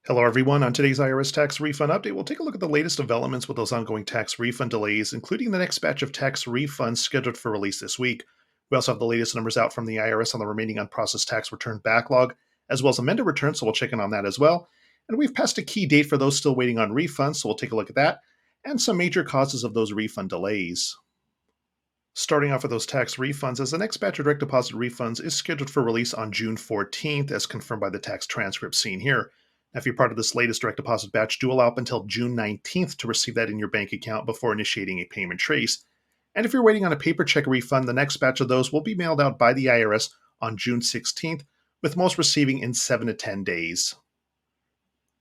Hello, everyone. On today's IRS tax refund update, we'll take a look at the latest developments with those ongoing tax refund delays, including the next batch of tax refunds scheduled for release this week. We also have the latest numbers out from the IRS on the remaining unprocessed tax return backlog, as well as amended returns, so we'll check in on that as well. And we've passed a key date for those still waiting on refunds, so we'll take a look at that, and some major causes of those refund delays. Starting off with those tax refunds, as the next batch of direct deposit refunds is scheduled for release on June 14th, as confirmed by the tax transcript seen here. Now, if you're part of this latest direct deposit batch, do allow up until June 19th to receive that in your bank account before initiating a payment trace. And if you're waiting on a paper check refund, the next batch of those will be mailed out by the IRS on June 16th, with most receiving in 7 to 10 days.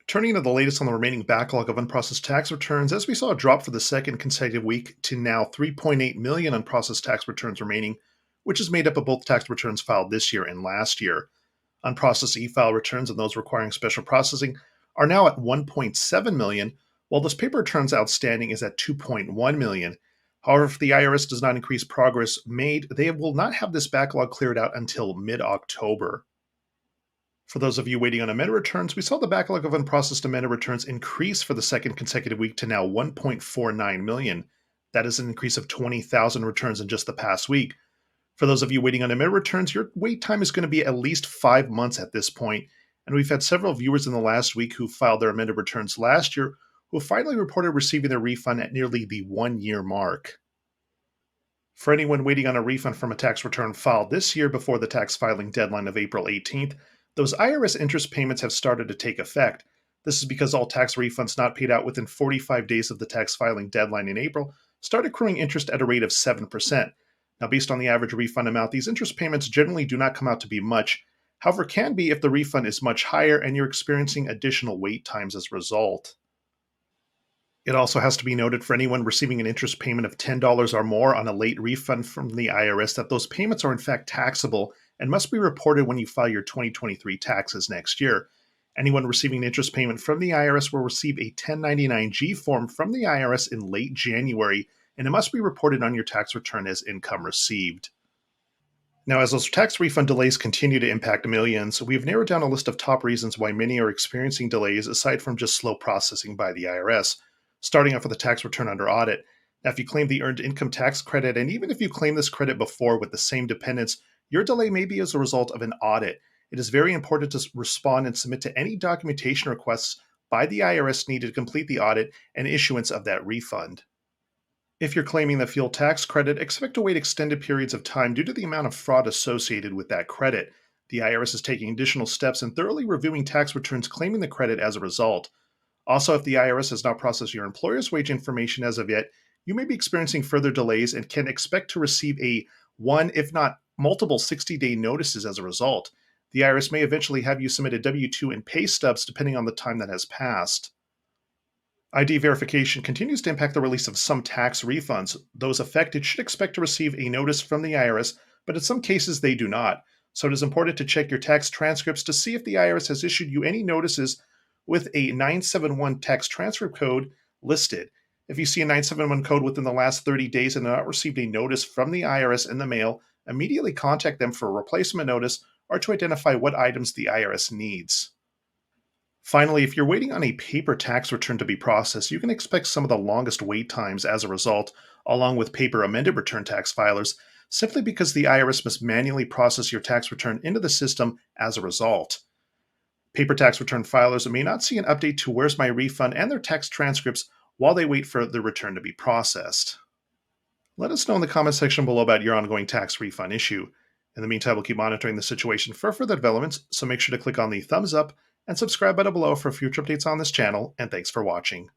Turning to the latest on the remaining backlog of unprocessed tax returns, as we saw a drop for the second consecutive week to now 3.8 million unprocessed tax returns remaining, which is made up of both tax returns filed this year and last year. Unprocessed E-file returns and those requiring special processing are now at 1.7 million, while those paper returns outstanding is at 2.1 million. However, if the IRS does not increase progress made, they will not have this backlog cleared out until mid-October. For those of you waiting on amended returns, we saw the backlog of unprocessed amended returns increase for the second consecutive week to now 1.49 million. That is an increase of 20,000 returns in just the past week. For those of you waiting on amended returns, your wait time is going to be at least 5 months at this point, and we've had several viewers in the last week who filed their amended returns last year who finally reported receiving their refund at nearly the 1-year mark. For anyone waiting on a refund from a tax return filed this year before the tax filing deadline of April 18th, those IRS interest payments have started to take effect. This is because all tax refunds not paid out within 45 days of the tax filing deadline in April start accruing interest at a rate of 7%. Now, based on the average refund amount, these interest payments generally do not come out to be much. However, can be if the refund is much higher and you're experiencing additional wait times as a result. It also has to be noted for anyone receiving an interest payment of $10 or more on a late refund from the IRS that those payments are in fact taxable and must be reported when you file your 2023 taxes next year. Anyone receiving an interest payment from the IRS will receive a 1099-G form from the IRS in late January, and it must be reported on your tax return as income received. Now, as those tax refund delays continue to impact millions, we've narrowed down a list of top reasons why many are experiencing delays aside from just slow processing by the IRS. Starting off with a tax return under audit. Now, if you claim the earned income tax credit, and even if you claim this credit before with the same dependents, your delay may be as a result of an audit. It is very important to respond and submit to any documentation requests by the IRS needed to complete the audit and issuance of that refund. If you're claiming the fuel tax credit, expect to wait extended periods of time due to the amount of fraud associated with that credit. The IRS is taking additional steps and thoroughly reviewing tax returns claiming the credit as a result. Also, if the IRS has not processed your employer's wage information as of yet, you may be experiencing further delays and can expect to receive a one, if not multiple 60-day notices as a result. The IRS may eventually have you submit a W-2 and pay stubs depending on the time that has passed. ID verification continues to impact the release of some tax refunds. Those affected should expect to receive a notice from the IRS, but in some cases they do not. So it is important to check your tax transcripts to see if the IRS has issued you any notices with a 971 tax transfer code listed. If you see a 971 code within the last 30 days and have not received a notice from the IRS in the mail, immediately contact them for a replacement notice or to identify what items the IRS needs. Finally, if you're waiting on a paper tax return to be processed, you can expect some of the longest wait times as a result, along with paper amended return tax filers, simply because the IRS must manually process your tax return into the system as a result. Paper tax return filers may not see an update to Where's My Refund and their tax transcripts while they wait for the return to be processed. Let us know in the comment section below about your ongoing tax refund issue. In the meantime, we'll keep monitoring the situation for further developments, so make sure to click on the thumbs up and subscribe button below for future updates on this channel, and thanks for watching.